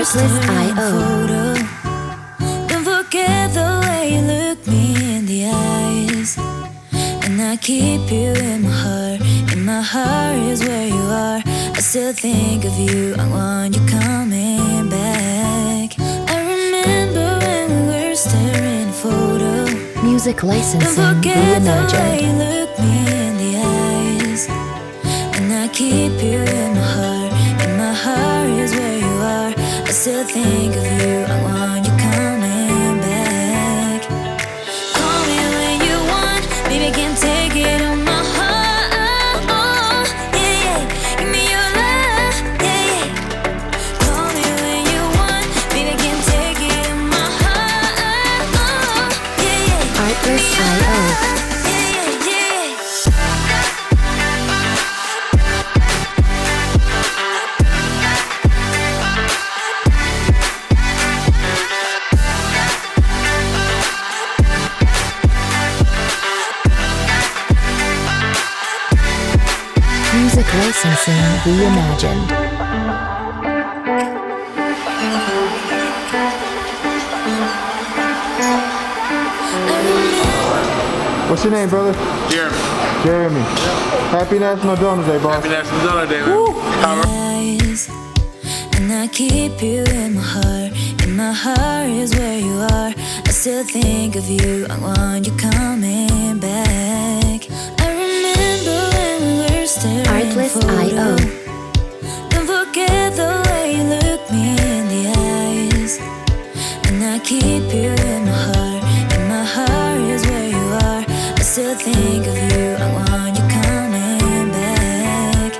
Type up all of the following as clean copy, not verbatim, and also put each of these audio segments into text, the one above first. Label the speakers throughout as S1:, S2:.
S1: Artlist.io. Don't forget the way you look me in the eyes, and I keep you in my heart. In my heart is where you are. I still think of you. I want you coming back. I remember when we were staring a photo.
S2: Music licensing
S1: Don't forget the way
S2: reimagined.
S1: you look me in the eyes, and I keep you in my heart. In my heart is where you are. I still think of you. I want you coming back. Call me when you want, baby, can't take it on my heart. Oh, yeah, yeah. Give me your love, yeah, yeah. Call me when you want, baby, can't take it on my heart. Oh, yeah, yeah.
S2: Artlist.io. Music licensing reimagined.
S3: What's your name, brother?
S4: Jeremy.
S3: Jeremy. Happy National Donor Day, boss.
S4: Happy National Donor Day, man.
S1: Eyes, and I keep you in my heart. In my heart is where you are. I still think of you. I want you coming back. I remember when we were staring
S2: Artlist.io.
S1: Don't forget the way you look me in the eyes, and I keep you in my heart. In my heart is where you are. I still think of you. I want you coming back.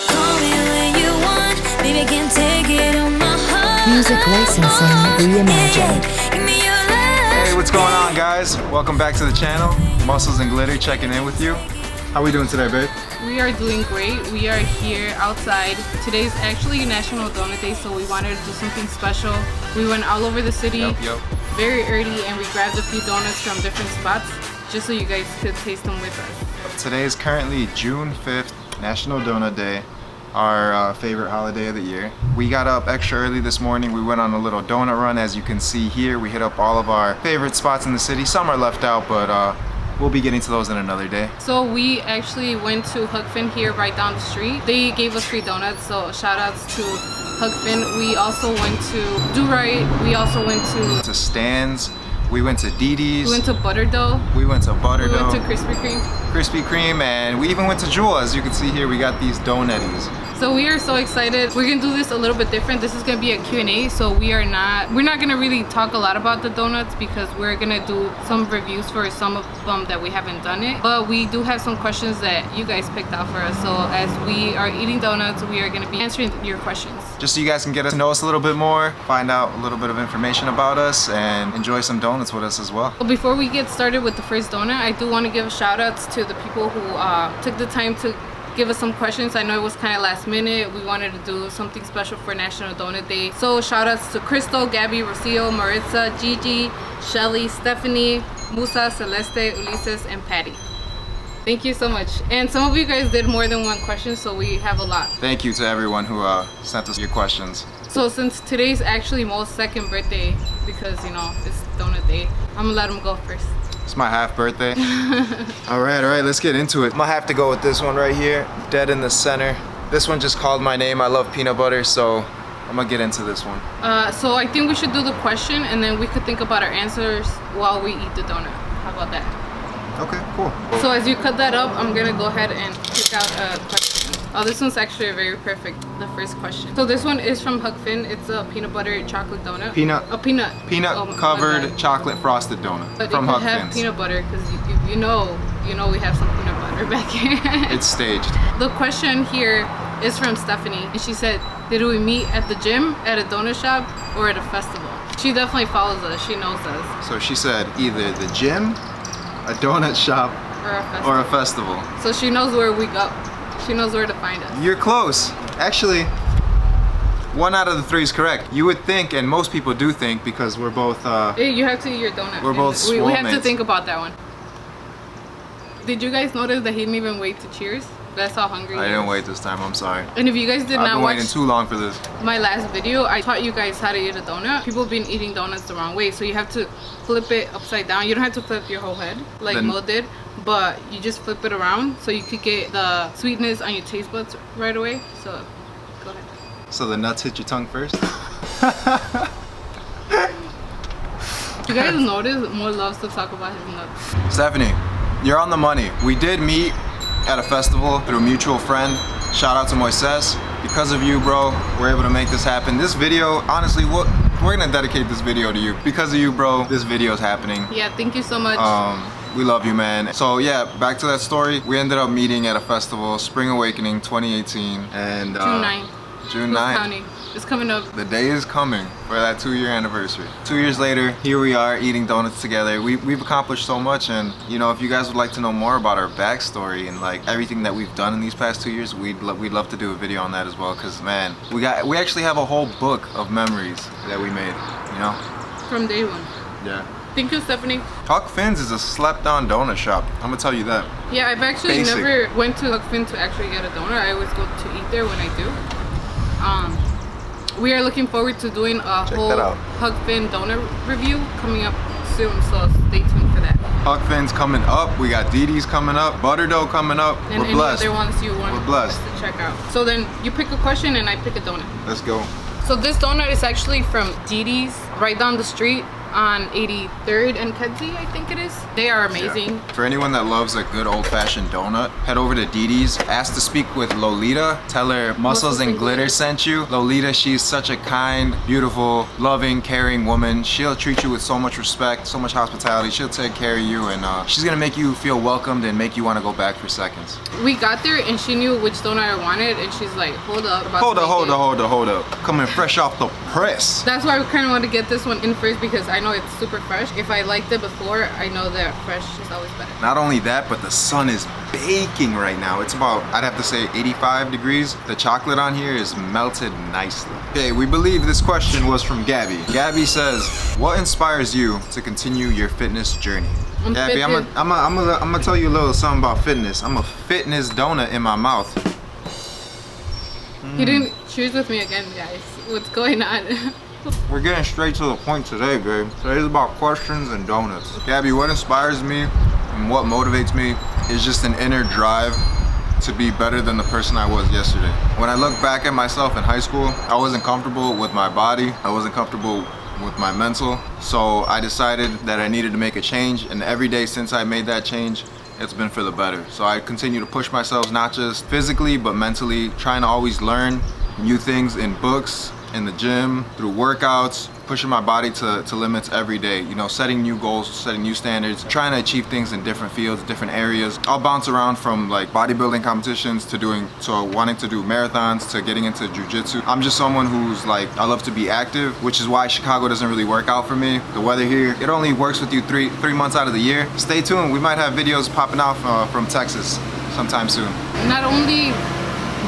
S1: Call me when you want, baby, can't take it on my heart.
S2: Music licensing reimagined.
S1: Give me your love.
S5: Hey, what's going on, guys? Welcome back to the channel. Muscles and Glitter checking in with you. How we doing today, babe?
S6: We are doing great. We are here outside. Today's actually National Donut Day, so we wanted to do something special. We went all over the city very early and we grabbed a few donuts from different spots just so you guys could taste them with us.
S5: Today is currently June 5th, National Donut Day, our favorite holiday of the year. We got up extra early this morning. We went on a little donut run. As you can see here, we hit up all of our favorite spots in the city. Some are left out, but we'll be getting to those in another day.
S6: So we actually went to Hookfin here right down the street. They gave us free donuts, so shout outs to Hookfin. We also went to Do Right. We also went to
S5: Stan's. We went to Dee Dee's.
S6: We went to Butter Dough.
S5: We went to Butter
S6: We
S5: Dough.
S6: went to Krispy Kreme.
S5: Krispy Kreme, and we even went to Jewel. As you can see here, we got these donutties.
S6: So we are so excited. We're gonna do this a little bit different. This is gonna be a Q&A, so we're not gonna really talk a lot about the donuts because we're gonna do some reviews for some of them that we haven't done it. But we do have some questions that you guys picked out for us. So as we are eating donuts, we are gonna be answering your questions.
S5: Just so you guys can get to know us a little bit more, find out a little bit of information about us, and enjoy some donuts with us as well.
S6: But before we get started with the first donut, I do want to give shout outs to the people who took the time to give us some questions. I know it was kind of last minute. We wanted to do something special for National Donut Day. So shout outs to Crystal, Gabby, Rocio, Maritza, Gigi, Shelly, Stephanie, Musa, Celeste, Ulises, and Patty. Thank you so much. And some of you guys did more than one question, so we have a lot.
S5: Thank you to everyone who sent us your questions.
S6: So since today's actually Mo's second birthday, because you know, it's Donut Day, I'm gonna let him go first.
S5: It's my half birthday. all right, let's get into it. I'm gonna have to go with this one right here, dead in the center. This one just called my name. I love peanut butter, so I'm gonna get into this one.
S6: So I think we should do the question and then we could think about our answers while we eat the donut. How about that?
S5: Okay, cool.
S6: So as you cut that up, I'm gonna go ahead and pick out a question. Oh, this one's actually very perfect, the first question. So this one is from Hookfin. It's a peanut butter chocolate donut.
S5: Peanut.
S6: A peanut.
S5: Peanut
S6: Oh, my
S5: covered
S6: bad.
S5: chocolate frosted donut
S6: But
S5: from
S6: it could have
S5: Hookfin's.
S6: peanut butter because you know we have some peanut butter back here.
S5: It's staged.
S6: The question here is from Stephanie, and she said, did we meet at the gym, at a donut shop, or at a festival? She definitely follows us. She knows us.
S5: So she said either the gym, a donut shop,
S6: Or a festival.
S5: or a festival.
S6: So she knows where we go. She knows where to find us.
S5: You're close. Actually, 1 out of the 3 is correct. You would think, and most people do think, because we're both
S6: You have to eat your donut.
S5: We're both
S6: we have to
S5: swole
S6: think about that one. Did you guys notice that he didn't even wait to cheers? That's how hungry
S5: I
S6: he
S5: didn't
S6: is.
S5: wait this time. I'm sorry.
S6: And if you guys did
S5: I've
S6: not
S5: been
S6: watch
S5: waiting too long for this.
S6: my last video, I taught you guys how to eat a donut. People have been eating donuts the wrong way, so you have to flip it upside down. You don't have to flip your whole head like Mo did, but you just flip it around so you could get the sweetness on your taste buds right away. So go ahead.
S5: So the nuts hit your tongue first?
S6: You guys notice Mo loves to talk about his nuts.
S5: Stephanie, you're on the money. We did meet at a festival through a mutual friend. Shout out to Moises. Because of you, bro, we're able to make this happen. This video, honestly, we're gonna dedicate this video to you. Because of you, bro, this video is happening.
S6: Yeah, thank you so much.
S5: We love you, man. So yeah, back to that story. We ended up meeting at a festival, Spring Awakening 2018, and
S6: June 9th.
S5: June 9th.
S6: County. It's coming up.
S5: The day is coming for that 2-year anniversary. 2 years later, here we are eating donuts together. We've accomplished so much, and you know, if you guys would like to know more about our backstory and like everything that we've done in these past 2 years, we'd love to do a video on that as well. Cause man, we actually have a whole book of memories that we made. You know?
S6: From day one.
S5: Yeah.
S6: Thank you, Stephanie.
S5: Huck Finn's is a slept-on donut shop. I'm gonna tell you that.
S6: Yeah, I've actually
S5: Basic.
S6: never went to Huck Finn to actually get a donut. I always go to eat there when I do. We are looking forward to doing a
S5: Check
S6: whole
S5: that out.
S6: Huck Finn donut review coming up soon, so stay tuned for that.
S5: Huck Finn's coming up. We got Didi's coming up. Butterdough coming up.
S6: And
S5: We're
S6: any
S5: blessed.
S6: other ones you want
S5: We're blessed.
S6: us to check out. So then you pick a question and I pick a donut.
S5: Let's go.
S6: So this donut is actually from Didi's right down the street on 83rd and Kedzie, I think it is. They are amazing.
S5: Yeah. For anyone that loves a good old-fashioned donut, head over to Didi's. Ask to speak with Lolita. Tell her Muscles and Glitter sent you. Lolita, she's such a kind, beautiful, loving, caring woman. She'll treat you with so much respect, so much hospitality. She'll take care of you, and she's gonna make you feel welcomed and make you want to go back for seconds.
S6: We got there and she knew which donut I wanted, and she's like, hold up.
S5: Hold up. Coming fresh off the press.
S6: That's why I kind of want to get this one in first, because I know it's super fresh. If I liked it before, I know that fresh is always better.
S5: Not only that, but the sun is baking right now. It's about, I'd have to say, 85 degrees. The chocolate on here is melted nicely. Okay, we believe this question was from Gabby. Gabby says, what inspires you to continue your fitness journey? Gabby, I'm gonna tell you a little something about fitness. I'm a fitness donut in my mouth.
S6: You didn't cheers with me again, guys. What's going on?
S5: We're getting straight to the point today, babe. Today's about questions and donuts. Gabby, what inspires me and what motivates me is just an inner drive to be better than the person I was yesterday. When I look back at myself in high school, I wasn't comfortable with my body. I wasn't comfortable with my mental. So I decided that I needed to make a change, and every day since I made that change, it's been for the better. So I continue to push myself, not just physically, but mentally, trying to always learn new things in books, in the gym, through workouts, pushing my body to limits every day. You know, setting new goals, setting new standards, trying to achieve things in different fields, different areas. I'll bounce around from like bodybuilding competitions to wanting to do marathons to getting into jiu-jitsu. I'm just someone who's like, I love to be active, which is why Chicago doesn't really work out for me. The weather here, it only works with you three months out of the year. Stay tuned, we might have videos popping out from Texas sometime soon.
S6: Not only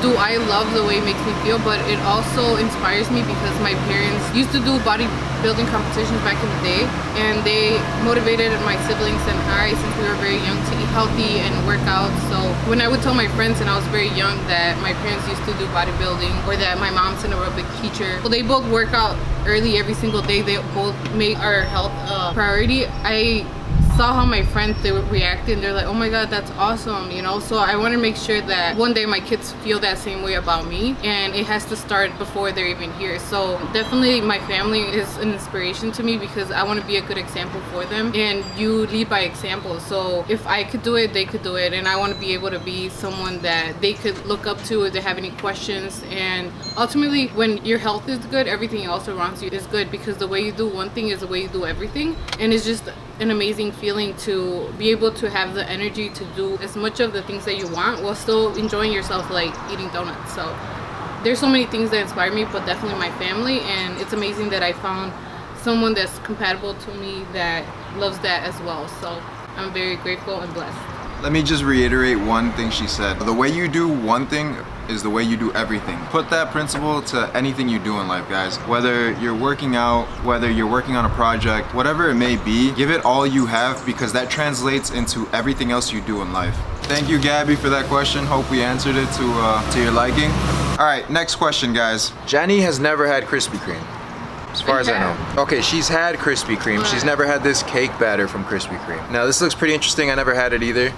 S6: do I love the way it makes me feel, but it also inspires me because my parents used to do bodybuilding competitions back in the day, and they motivated my siblings and I, since we were very young, to eat healthy and work out. So when I would tell my friends and I was very young that my parents used to do bodybuilding, or that my mom's an aerobic teacher, well, they both work out early every single day. They both make our health a priority. I saw how my friends, they would react, and they're like, oh my god, that's awesome, you know. So I want to make sure that one day my kids feel that same way about me, and it has to start before they're even here. So definitely my family is an inspiration to me because I want to be a good example for them, and you lead by example. So if I could do it, they could do it, and I want to be able to be someone that they could look up to if they have any questions. And ultimately, when your health is good, everything else around you is good, because the way you do one thing is the way you do everything. And it's just an amazing feeling to be able to have the energy to do as much of the things that you want while still enjoying yourself, like eating donuts. So there's so many things that inspire me, but definitely my family, and it's amazing that I found someone that's compatible to me that loves that as well. So I'm very grateful and blessed.
S5: Let me just reiterate one thing she said. The way you do one thing is the way you do everything. Put that principle to anything you do in life, guys. Whether you're working out, whether you're working on a project, whatever it may be, give it all you have, because that translates into everything else you do in life. Thank you, Gabby, for that question. Hope we answered it to your liking. All right, next question, guys. Jeni has never had Krispy Kreme, as far as I know. Okay, she's had Krispy Kreme. She's never had this cake batter from Krispy Kreme. Now, this looks pretty interesting. I never had it either.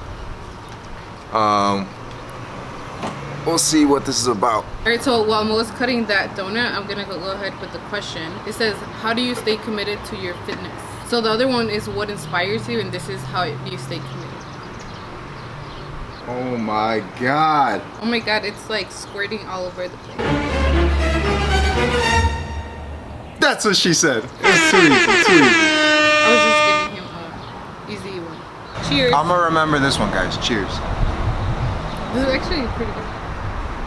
S5: We'll see what this is about.
S6: All right, so while Mo's cutting that donut, I'm gonna go ahead with the question. It says, how do you stay committed to your fitness? So the other one is what inspires you, and this is how you stay committed.
S5: Oh my God.
S6: Oh my God, it's like squirting all over the place.
S5: That's what she said. It's too easy, too easy.
S6: I was just giving him an easy one. Cheers.
S5: I'm gonna remember this one, guys. Cheers.
S6: This is actually pretty good.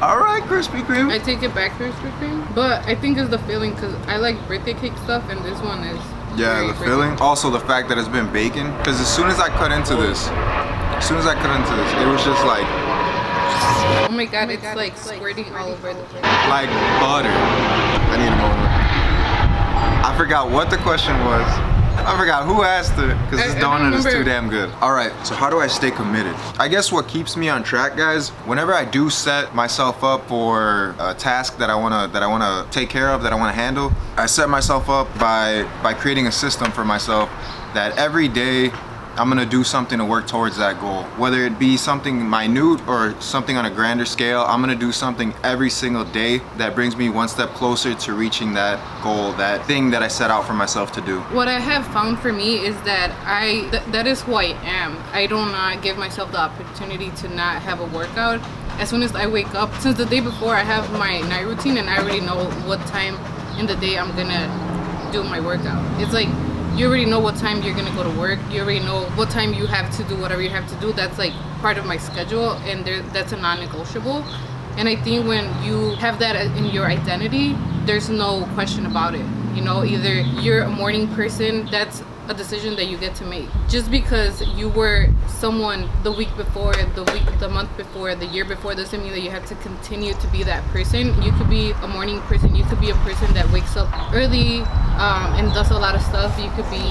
S5: All right, Krispy Kreme.
S6: I take it back to Krispy Kreme, but I think it's the filling because I like birthday cake stuff, and this one is
S5: Yeah, the filling. Also, the fact that it's been bacon. Because as soon as I cut into this, it was just like,
S6: oh my God, it's like squirting all over the place.
S5: like butter. I need a moment. I forgot what the question was. I forgot who asked it because this donut is too damn good. All right, so how do I stay committed? I guess what keeps me on track, guys, whenever I do set myself up for a task that I wanna take care of, that I wanna handle, I set myself up by creating a system for myself that every day I'm gonna do something to work towards that goal. Whether it be something minute or something on a grander scale, I'm gonna do something every single day that brings me one step closer to reaching that goal, that thing that I set out for myself to do.
S6: What I have found for me is that that is who I am. I do not give myself the opportunity to not have a workout. As soon as I wake up, since the day before, I have my night routine and I already know what time in the day I'm gonna do my workout. It's like, you already know what time you're gonna go to work. You already know what time you have to do whatever you have to do. That's like part of my schedule, and that's a non-negotiable. And I think when you have that in your identity, there's no question about it. You know, either you're a morning person, that's a decision that you get to make. Just because you were someone the week before, the month before, the year before, doesn't mean that you have to continue to be that person. You could be a morning person. You could be a person that wakes up early and does a lot of stuff. You could be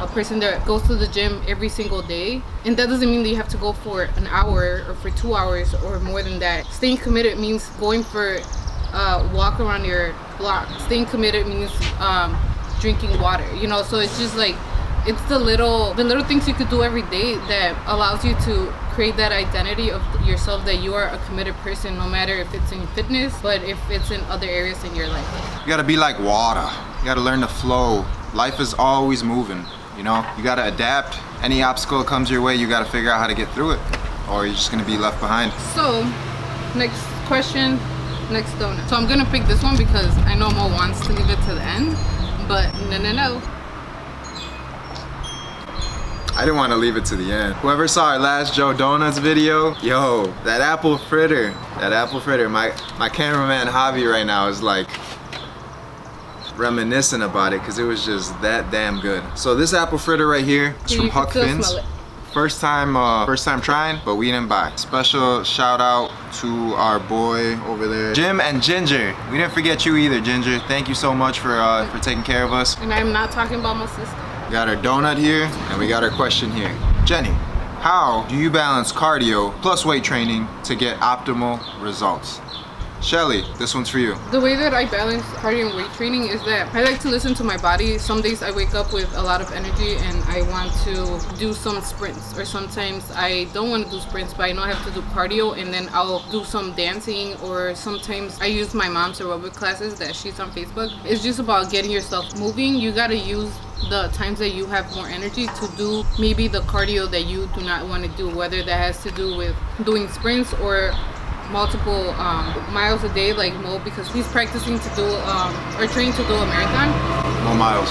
S6: a person that goes to the gym every single day, and that doesn't mean that you have to go for an hour or for 2 hours or more than that. Staying committed means going for a walk around your block. Staying committed means drinking water, you know. So it's just like, it's the little things you could do every day that allows you to create that identity of yourself, that you are a committed person, no matter if it's in fitness, but if it's in other areas in your life.
S5: You gotta be like water. You gotta learn to flow. Life is always moving, you know? You gotta adapt. Any obstacle that comes your way, you gotta figure out how to get through it, or you're just gonna be left behind.
S6: So, next question, next donut. So I'm gonna pick this one because I know Mo wants to leave it to the end, but no.
S5: I didn't want to leave it to the end. Whoever saw our last Joe Donuts video, yo, that apple fritter. My cameraman Javi right now is like reminiscing about it because it was just that damn good. So this apple fritter right here is from Huck Finn's. First time trying, but we didn't buy. Special shout out to our boy over there, Jim and Ginger. We didn't forget you either, Ginger. Thank you so much for taking care of us.
S6: And I'm not talking about my sister.
S5: We got our donut here, and we got our question here. Jeni, how do you balance cardio plus weight training to get optimal results? Shelly, this one's for you.
S6: The way that I balance cardio and weight training is that I like to listen to my body. Some days I wake up with a lot of energy and I want to do some sprints, or sometimes I don't want to do sprints, but I know I have to do cardio, and then I'll do some dancing, or sometimes I use my mom's aerobic classes that she's on Facebook. It's just about getting yourself moving. You got to use the times that you have more energy to do maybe the cardio that you do not want to do, whether that has to do with doing sprints or multiple miles a day like Mo, because he's practicing to do or training to do a marathon.
S5: Mo Miles.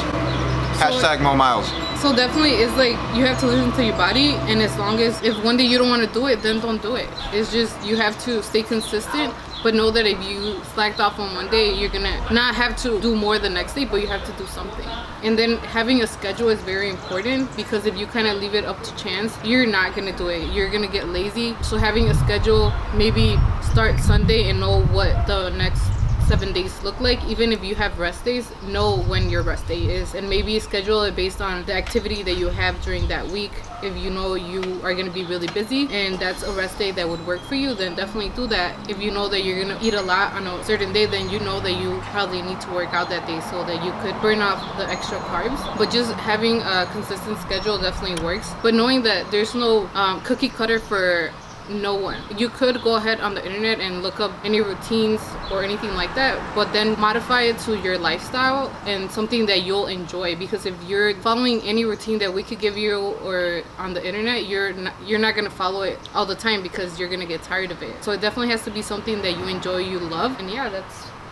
S5: Hashtag Mo Miles.
S6: So definitely it's like you have to listen to your body, and as long as if one day you don't want to do it, then don't do it. It's just you have to stay consistent, but know that if you slacked off on one day, you're gonna not have to do more the next day, but you have to do something. And then having a schedule is very important, because if you kind of leave it up to chance, you're not gonna do it. You're gonna get lazy. So having a schedule, maybe start Sunday and know what the next 7 days look like. Even if you have rest days, know when your rest day is, and maybe schedule it based on the activity that you have during that week. If you know you are going to be really busy and that's a rest day that would work for you, then definitely do that. If you know that you're going to eat a lot on a certain day, then you know that you probably need to work out that day so that you could burn off the extra carbs. But just having a consistent schedule definitely works. But knowing that there's no cookie cutter for no one. You could go ahead on the internet and look up any routines or anything like that, but then modify it to your lifestyle and something that you'll enjoy. Because if you're following any routine that we could give you or on the internet, you're not going to follow it all the time because you're going to get tired of it. So it definitely has to be something that you enjoy, you love, and yeah,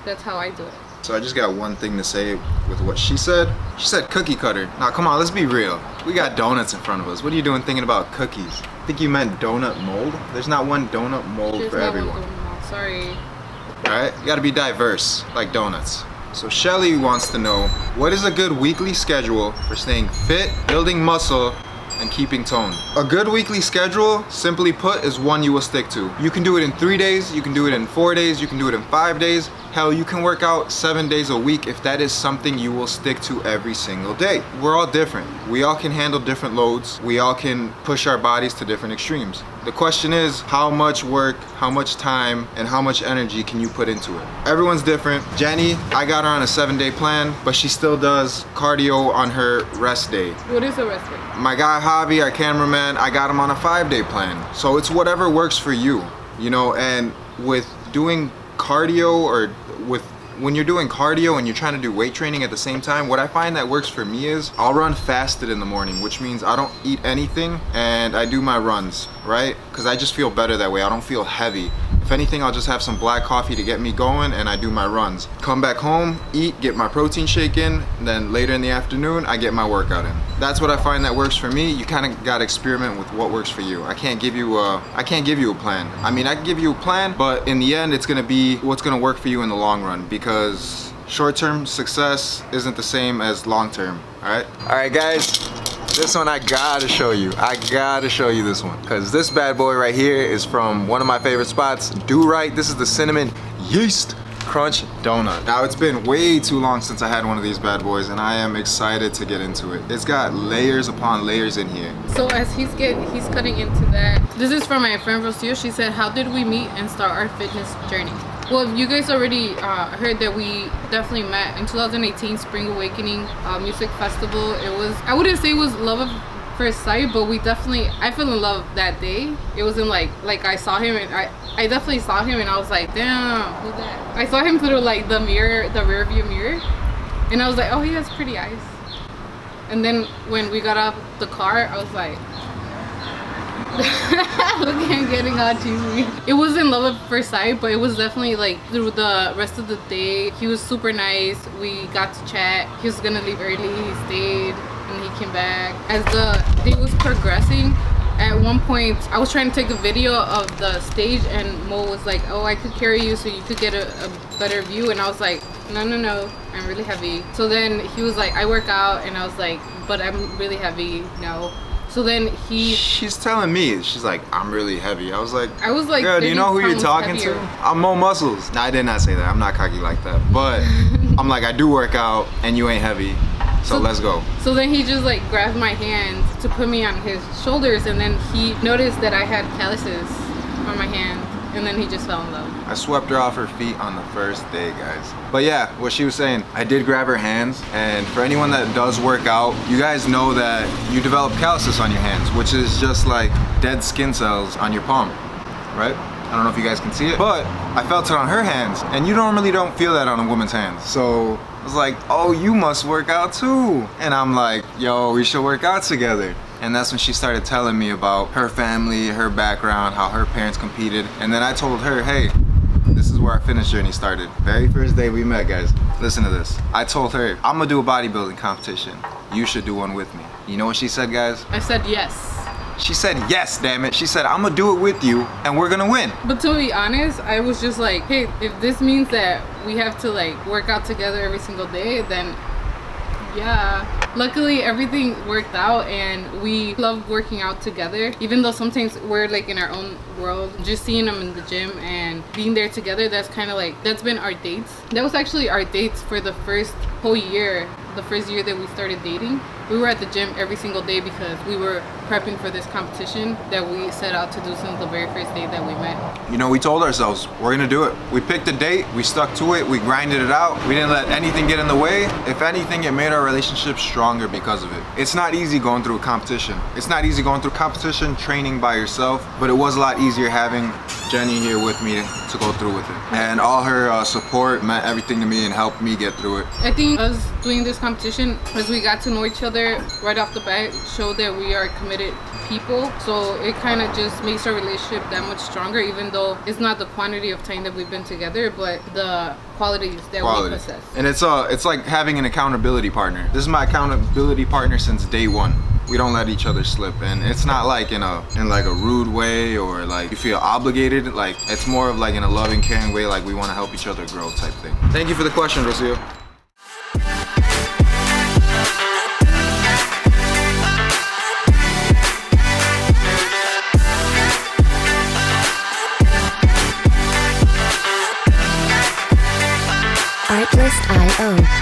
S6: that's how I do it.
S5: So I just got one thing to say with what she said. She said cookie cutter. Now come on, let's be real. We got donuts in front of us. What are you doing thinking about cookies? I think you meant donut mold. There's not one donut mold for everyone.
S6: Sorry.
S5: Alright, you gotta be diverse, like donuts. So Shelly wants to know, what is a good weekly schedule for staying fit, building muscle, and keeping tone? A good weekly schedule, simply put, is one you will stick to. You can do it in 3 days, you can do it in 4 days, you can do it in 5 days. Hell, you can work out 7 days a week if that is something you will stick to every single day. We're all different. We all can handle different loads. We all can push our bodies to different extremes. The question is, how much work, how much time, and how much energy can you put into it? Everyone's different. Jeni, I got her on a 7-day plan, but she still does cardio on her rest day.
S6: What is a rest day?
S5: My guy Javi, our cameraman, I got him on a 5-day plan. So it's whatever works for you, you know, and with doing cardio or when you're doing cardio and you're trying to do weight training at the same time, what I find that works for me is I'll run fasted in the morning, which means I don't eat anything and I do my runs, right? Because I just feel better that way. I don't feel heavy. If anything, I'll just have some black coffee to get me going and I do my runs. Come back home, eat, get my protein shake in, then later in the afternoon, I get my workout in. That's what I find that works for me. You kind of got to experiment with what works for you. I can't give you a plan. I mean, I can give you a plan, but in the end, it's going to be what's going to work for you in the long run, because short-term success isn't the same as long-term, all right? All right, guys. This one I gotta show you. I gotta show you this one. Cause this bad boy right here is from one of my favorite spots, Do Right. This is the Cinnamon Yeast Crunch Donut. Now it's been way too long since I had one of these bad boys and I am excited to get into it. It's got layers upon layers in here.
S6: So as he's cutting into that, this is from my friend Rocio. She said, how did we meet and start our fitness journey? Well, you guys already heard that we definitely met in 2018 Spring Awakening Music Festival. It was, I wouldn't say it was love at first sight, but I fell in love that day. It wasn't like I saw him and I definitely saw him and I was like, damn, who's that? I saw him through like the mirror, the rear view mirror, and I was like, oh, he has pretty eyes. And then when we got out the car, I was like, look at him getting all cheesy. It wasn't love at first sight, but it was definitely like through the rest of the day. He was super nice. We got to chat. He was gonna leave early. He stayed and he came back. As the day was progressing, at one point I was trying to take a video of the stage and Mo was like, oh, I could carry you so you could get a better view, and I was like, no, I'm really heavy. So then he was like, I work out, and I was like, but I'm really heavy now. So then she's
S5: telling me, she's like, I'm really heavy. I was like, girl, do you
S6: 30
S5: know who you're
S6: pounds
S5: talking
S6: heavier.
S5: to? I'm Moe Muscles. No, I did not say that. I'm not cocky like that. But I'm like, I do work out and you ain't heavy. So let's go.
S6: So then he just like grabbed my hand to put me on his shoulders, and then he noticed that I had calluses on my hand, and then he just fell in love.
S5: I swept her off her feet on the first day, guys. But yeah, what she was saying, I did grab her hands, and for anyone that does work out, you guys know that you develop calluses on your hands, which is just like dead skin cells on your palm, right? I don't know if you guys can see it, but I felt it on her hands, and you normally don't feel that on a woman's hands. So I was like, oh, you must work out too. And I'm like, yo, we should work out together. And that's when she started telling me about her family, her background, how her parents competed. And then I told her, hey, this is where our fitness journey started. Very first day we met, guys. Listen to this. I told her, I'm gonna do a bodybuilding competition. You should do one with me. You know what she said, guys?
S6: I said yes.
S5: She said yes, damn it. She said, I'm gonna do it with you and we're gonna win.
S6: But to be honest, I was just like, hey, if this means that we have to like work out together every single day, then yeah. luckily everything worked out and we love working out together. Even though sometimes we're like in our own world, just seeing them in the gym and being there together, that's kind of like, that's been our dates. That was actually our dates for the first whole year. The first year that we started dating, we were at the gym every single day because we were prepping for this competition that we set out to do since the very first day that we met.
S5: You know, we told ourselves, we're gonna do it. We picked a date, we stuck to it, we grinded it out. We didn't let anything get in the way. If anything, it made our relationship stronger because of it. It's not easy going through a competition. It's not easy going through competition, training by yourself, but it was a lot easier having Jeni here with me to go through with it. And all her support meant everything to me and helped me get through it.
S6: I think us doing this competition, as we got to know each other right off the bat, showed that we are committed people. So it kind of just makes our relationship that much stronger, even though it's not the quantity of time that we've been together, but the qualities that we possess.
S5: And it's like having an accountability partner. This is my accountability partner since day one. We don't let each other slip, and it's not like in like a rude way or like you feel obligated. Like it's more of like in a loving, caring way, like we want to help each other grow type thing. Thank you for the question, Rocio.
S2: Artlist.io